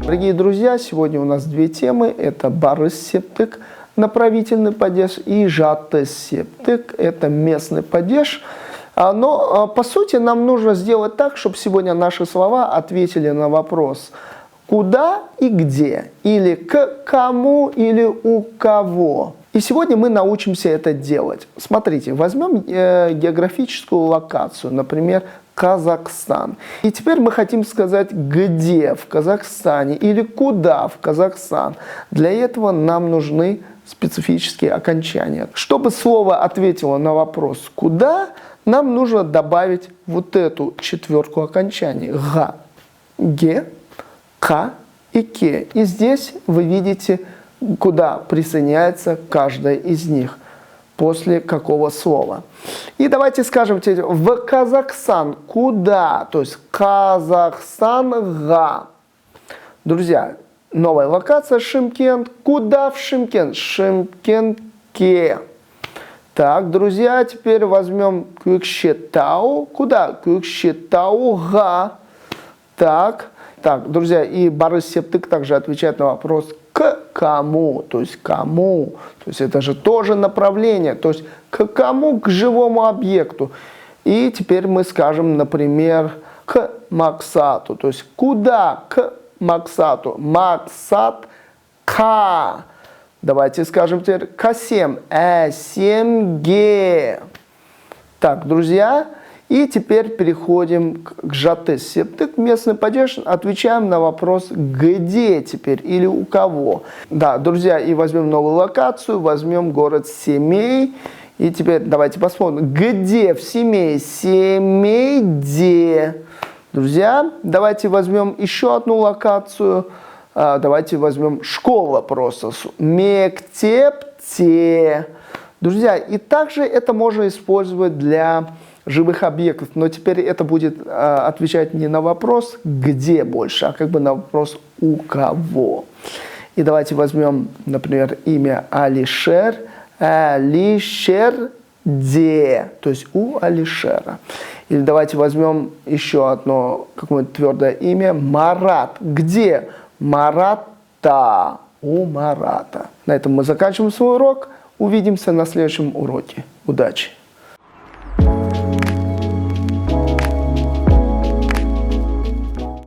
Дорогие друзья, сегодня у нас две темы. Это барыс-септык, направительный падеж, и жатыс-септык, это местный падеж. Но, по сути, нам нужно сделать так, чтобы сегодня наши слова ответили на вопрос «куда» и «где», или «к кому» или «у кого». И сегодня мы научимся это делать. Смотрите, возьмем географическую локацию, например, Казахстан. И теперь мы хотим сказать, где в Казахстане или куда в Казахстан. Для этого нам нужны специфические окончания. Чтобы слово ответило на вопрос «куда», нам нужно добавить вот эту четверку окончаний. Га, ге, ка и ке. И здесь вы видите, куда присоединяется каждая из них, после какого слова. И давайте скажем теперь в Казахстан куда, то есть Казахстан га. Друзья, новая локация Шымкент. Куда в Шымкент? Шымкентке. Так, друзья, теперь возьмем Көкшетау. Куда? Көкшетауга. Так, друзья, и барыс-септык также отвечает на вопрос к кому, то есть кому, то есть это же тоже направление, то есть к кому, к живому объекту. И теперь мы скажем, например, к Максату, то есть куда к Максату, Максат к. Давайте скажем теперь Касем, Эсемге. Так, друзья, и теперь переходим к жатыс-септык, местный падеж, отвечаем на вопрос где теперь или у кого. Да, друзья, и возьмем новую локацию, возьмем город Семей. И теперь давайте посмотрим, где в Семей? Семейде. Друзья, давайте возьмем еще одну локацию. Давайте возьмем школа просто. Мектепте. Друзья, и также это можно использовать для живых объектов, но теперь это будет отвечать не на вопрос где больше, а как бы на вопрос у кого. И давайте возьмем, например, имя Алишер. Алишерде, то есть у Алишера. Или давайте возьмем еще одно какое-нибудь твердое имя. Марат. Где? Марата. У Марата. На этом мы заканчиваем свой урок. Увидимся на следующем уроке. Удачи!